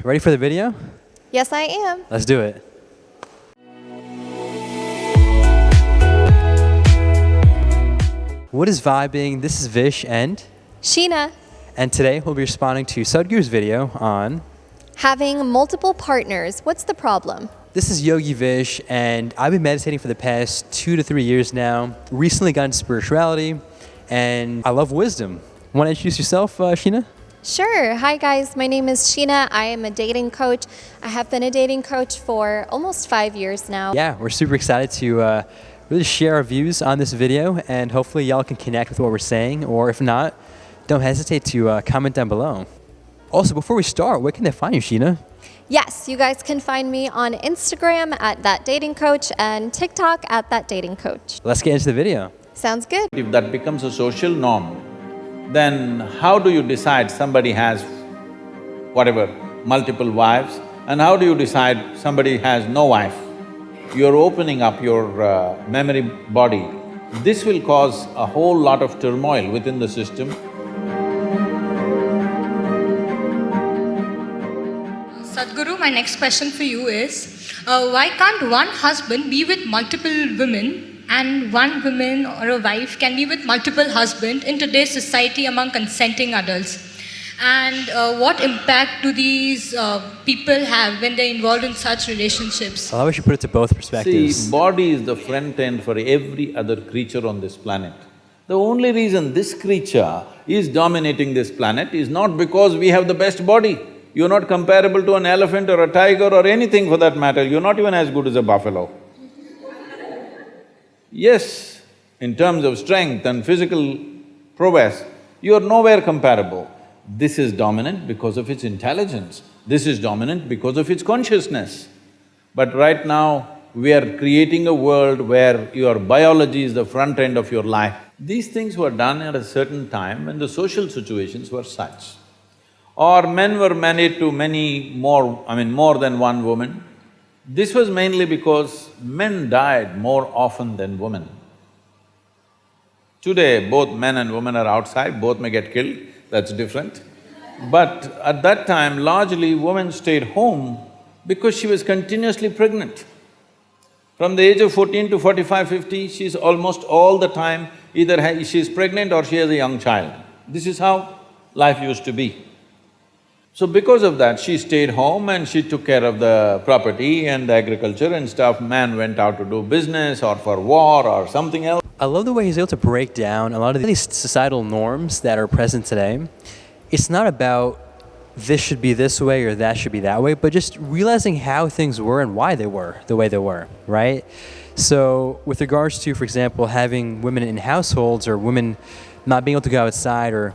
Ready for the video? Yes, I am. Let's do it. What is vibing? This is Vish and Sheena. And today we'll be responding to Sadhguru's video on Having multiple partners, what's the problem? This is Yogi VISH, and I've been meditating for the past 2 to 3 years now. Recently got into spirituality, and I love wisdom. Want to introduce yourself, Sheena? Sure. Hi, guys. My name is Sheena. I am a dating coach. I have been a dating coach for almost 5 years now. Yeah, we're super excited to really share our views on this video, and hopefully y'all can connect with what we're saying, or if not, don't hesitate to comment down below. Also, before we start, where can they find you, Sheena? Yes, you guys can find me on Instagram at That Dating Coach and TikTok at That Dating Coach. Let's get into the video. Sounds good. If that becomes a social norm, then how do you decide somebody has whatever, multiple wives, and how do you decide somebody has no wife? You're opening up your memory body. This will cause a whole lot of turmoil within the system. Sadhguru, my next question for you is, why can't one husband be with multiple women and one woman or a wife can be with multiple husbands in today's society among consenting adults? And what impact do these people have when they're involved in such relationships? I love how we should put it to both perspectives. See, body is the front end for every other creature on this planet. The only reason this creature is dominating this planet is not because we have the best body. You're not comparable to an elephant or a tiger or anything for that matter, you're not even as good as a buffalo. Yes, in terms of strength and physical prowess, you're nowhere comparable. This is dominant because of its intelligence, this is dominant because of its consciousness. But right now, we are creating a world where your biology is the front end of your life. These things were done at a certain time when the social situations were such. Or men were married to more than one woman. This was mainly because men died more often than women. Today, both men and women are outside, both may get killed, that's different. But at that time, largely women stayed home because she was continuously pregnant. From the age of 14 to 45, 50, she's almost all the time either she's pregnant or she has a young child. This is how life used to be. So because of that, she stayed home and she took care of the property and the agriculture and stuff. Man went out to do business or for war or something else. I love the way he's able to break down a lot of these societal norms that are present today. It's not about this should be this way or that should be that way, but just realizing how things were and why they were the way they were, right? So with regards to, for example, having women in households or women not being able to go outside or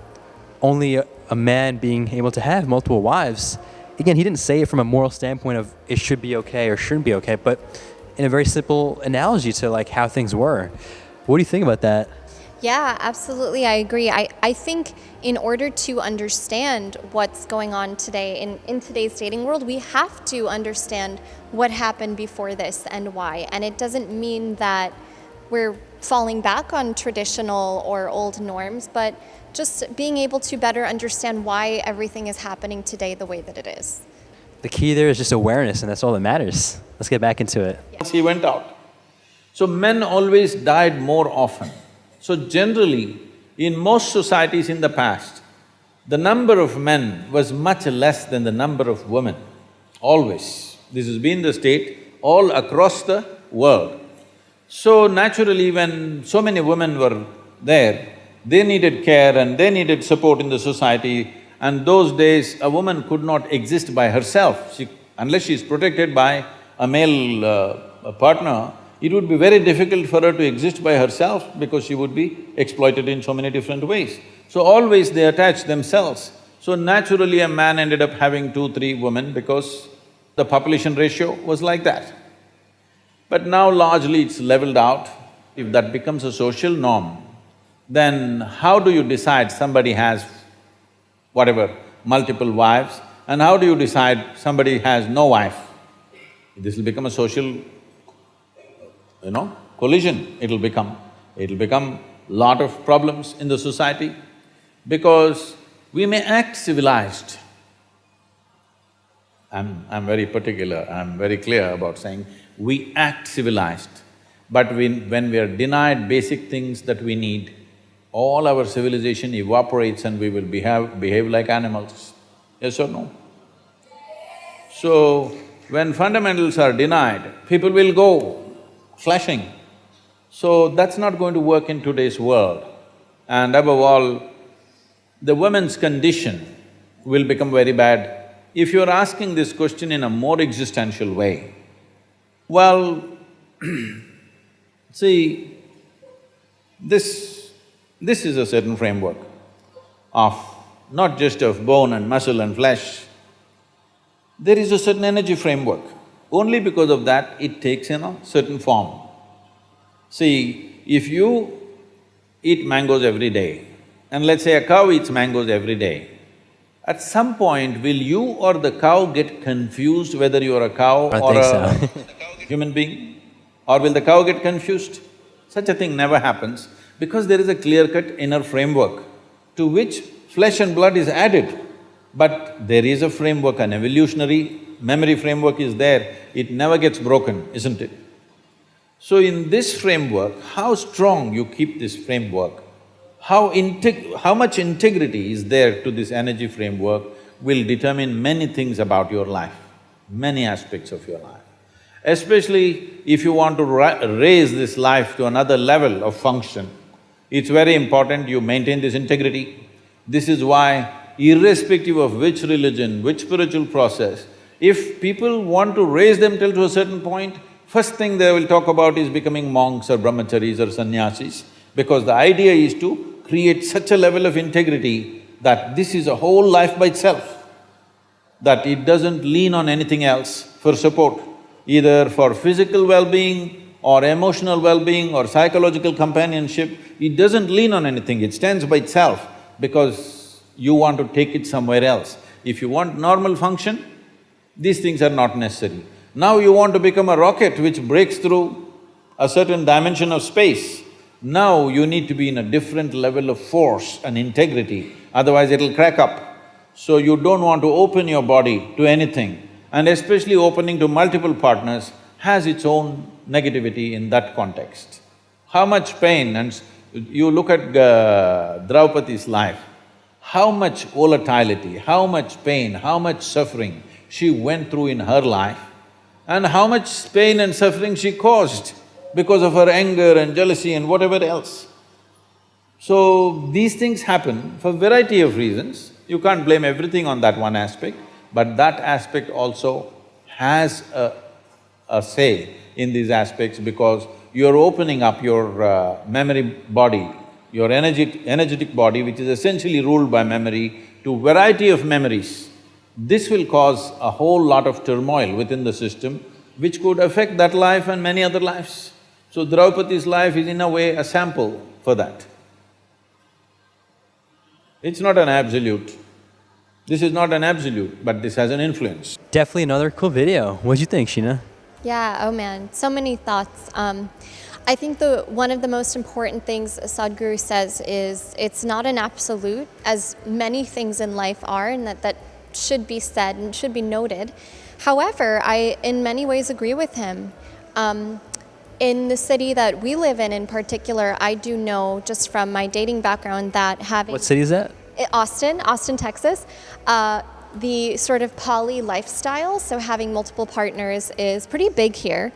only a man being able to have multiple wives, again, he didn't say it from a moral standpoint of it should be okay or shouldn't be okay, but in a very simple analogy to like how things were. What do you think about that? Yeah, absolutely, I agree. I think in order to understand what's going on today in today's dating world, we have to understand what happened before this and why. And it doesn't mean that we're falling back on traditional or old norms, but just being able to better understand why everything is happening today the way that it is. The key there is just awareness, and that's all that matters. Let's get back into it. Yes. He went out. So men always died more often. So generally, in most societies in the past, the number of men was much less than the number of women, always. This has been the state all across the world. So naturally, when so many women were there, they needed care and they needed support in the society, and those days a woman could not exist by herself. Unless she's protected by a male partner, it would be very difficult for her to exist by herself because she would be exploited in so many different ways. So always they attached themselves. So naturally a man ended up having 2, 3 women because the population ratio was like that. But now largely it's leveled out. If that becomes a social norm, then how do you decide somebody has whatever, multiple wives, and how do you decide somebody has no wife? This will become a social, collision, it'll become lot of problems in the society because we may act civilized, I'm very particular, I'm very clear about saying, we act civilized, but when we are denied basic things that we need, all our civilization evaporates and we will behave like animals. Yes or no? So, when fundamentals are denied, people will go flashing. So, that's not going to work in today's world. And above all, the woman's condition will become very bad. If you're asking this question in a more existential way, well, see, this is a certain framework of not just of bone and muscle and flesh. There is a certain energy framework. Only because of that, it takes, certain form. See, if you eat mangoes every day, and let's say a cow eats mangoes every day, at some point, will you or the cow get confused whether you're a cow I or think a so. human being? Or will the cow get confused? Such a thing never happens because there is a clear-cut inner framework to which flesh and blood is added. But there is a framework, an evolutionary memory framework is there, it never gets broken, isn't it? So in this framework, how strong you keep this framework, how much integrity is there to this energy framework will determine many things about your life, many aspects of your life. Especially if you want to raise this life to another level of function, it's very important you maintain this integrity. This is why, irrespective of which religion, which spiritual process, if people want to raise themselves to a certain point, first thing they will talk about is becoming monks or brahmacharis or sannyasis, because the idea is to create such a level of integrity that this is a whole life by itself, that it doesn't lean on anything else for support, either for physical well-being or emotional well-being or psychological companionship. It doesn't lean on anything, it stands by itself because you want to take it somewhere else. If you want normal function, these things are not necessary. Now you want to become a rocket which breaks through a certain dimension of space. Now you need to be in a different level of force and integrity, otherwise it'll crack up. So you don't want to open your body to anything, and especially opening to multiple partners has its own negativity in that context. How much pain, and you look at Draupadi's life, how much volatility, how much pain, how much suffering she went through in her life, and how much pain and suffering she caused because of her anger and jealousy and whatever else. So, these things happen for variety of reasons. You can't blame everything on that one aspect, but that aspect also has a say in these aspects because you're opening up your memory body, your energetic body, which is essentially ruled by memory, to variety of memories. This will cause a whole lot of turmoil within the system, which could affect that life and many other lives. So Draupadi's life is in a way a sample for that. It's not an absolute. This is not an absolute, but this has an influence. Definitely another cool video. What'd you think, Sheena? Yeah, oh man, so many thoughts. I think one of the most important things Sadhguru says is it's not an absolute, as many things in life are, and that should be said and should be noted. However, I in many ways agree with him. In the city that we live in particular, I do know just from my dating background that having… What city is that? Austin, Texas. The sort of poly lifestyle, so having multiple partners is pretty big here.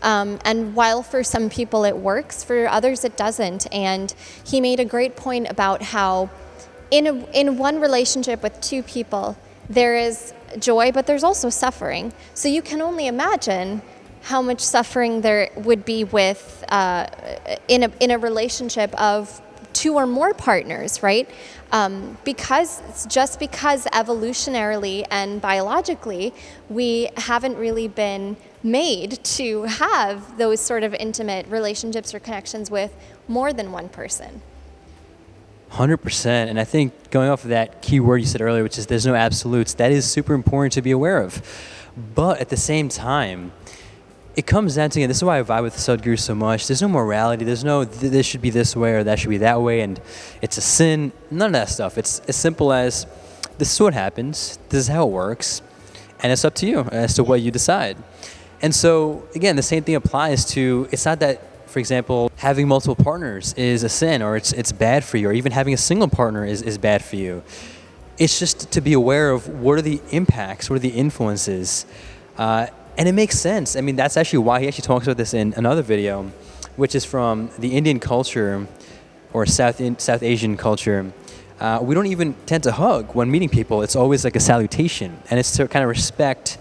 And while for some people it works, for others it doesn't. And he made a great point about how in one relationship with two people, there is joy, but there's also suffering. So you can only imagine how much suffering there would be with in a relationship of two or more partners, right? Because evolutionarily and biologically, we haven't really been made to have those sort of intimate relationships or connections with more than one person. 100%. And I think going off of that key word you said earlier, which is there's no absolutes, that is super important to be aware of. But at the same time, it comes down to, and this is why I vibe with Sadhguru so much, there's no morality, there's no this should be this way or that should be that way, and it's a sin, none of that stuff. It's as simple as, this is what happens, this is how it works, And it's up to you as to what you decide. And so, again, the same thing applies to, it's not that, for example, having multiple partners is a sin or it's bad for you, or even having a single partner is bad for you. It's just to be aware of what are the impacts, what are the influences. And it makes sense. I mean, that's actually why he actually talks about this in another video, which is from the Indian culture or South Asian culture. We don't even tend to hug when meeting people. It's always like a salutation. And it's to kind of respect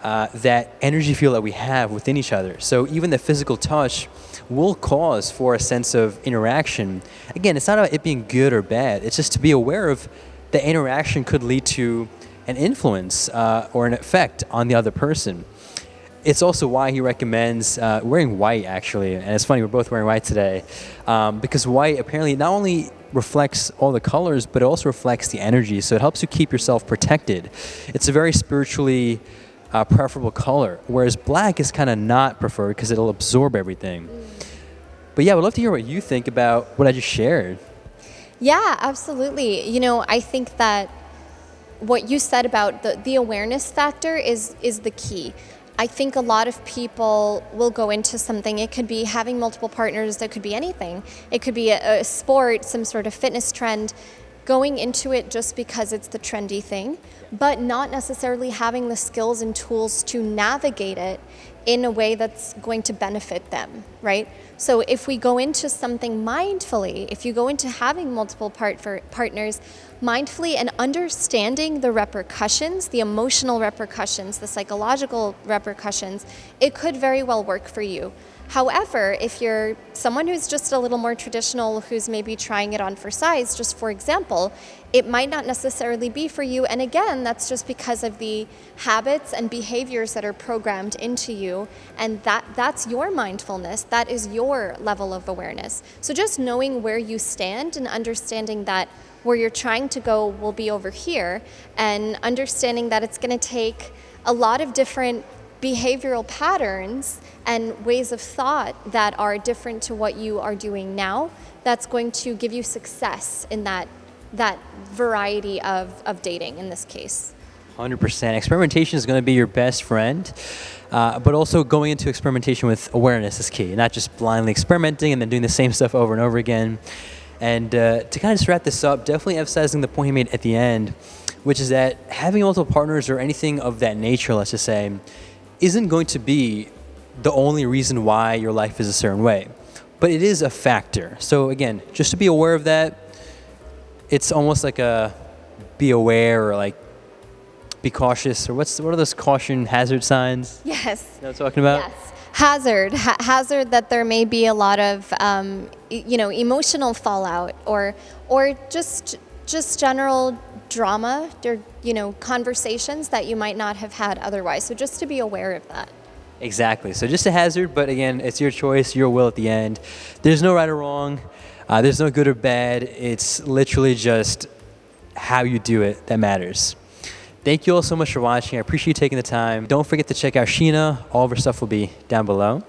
that energy field that we have within each other. So even the physical touch will cause for a sense of interaction. Again, it's not about it being good or bad. It's just to be aware of the interaction could lead to an influence or an effect on the other person. It's also why he recommends wearing white, actually. And it's funny, we're both wearing white today. Because white apparently not only reflects all the colors, but it also reflects the energy. So it helps you keep yourself protected. It's a very spiritually preferable color, whereas black is kind of not preferred because it'll absorb everything. But yeah, I would love to hear what you think about what I just shared. Yeah, absolutely. You know, I think that what you said about the awareness factor is the key. I think a lot of people will go into something. It could be having multiple partners. It could be anything. It could be a sport, some sort of fitness trend, going into it just because it's the trendy thing, but not necessarily having the skills and tools to navigate it in a way that's going to benefit them, right? So if we go into something mindfully, if you go into having multiple partners mindfully and understanding the repercussions, the emotional repercussions, the psychological repercussions, it could very well work for you. However, if you're someone who's just a little more traditional, who's maybe trying it on for size, just for example, it might not necessarily be for you. And again, that's just because of the habits and behaviors that are programmed into you. And that's your mindfulness. That is your level of awareness. So just knowing where you stand and understanding that where you're trying to go will be over here, and understanding that it's going to take a lot of different behavioral patterns and ways of thought that are different to what you are doing now, that's going to give you success in that variety of dating in this case. 100%. Experimentation is going to be your best friend, but also going into experimentation with awareness is key, not just blindly experimenting and then doing the same stuff over and over again. And to kind of just wrap this up, definitely emphasizing the point he made at the end, which is that having multiple partners or anything of that nature, let's just say, isn't going to be the only reason why your life is a certain way, but it is a factor. So again, just to be aware of that, it's almost like a be aware or like be cautious, or what are those caution hazard signs? Yes. You know what I'm talking about? Yes. Hazard that there may be a lot of emotional fallout or just general drama or conversations that you might not have had otherwise. So just to be aware of that. Exactly. So just a hazard, but again, it's your choice, your will at the end. There's no right or wrong. There's no good or bad. It's literally just how you do it that matters. Thank you all so much for watching. I appreciate you taking the time. Don't forget to check out Sheena. All of her stuff will be down below.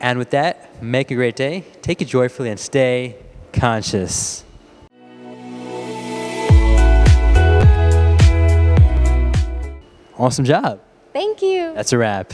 And with that, make a great day. Take it joyfully and stay conscious. Awesome job. Thank you. That's a wrap.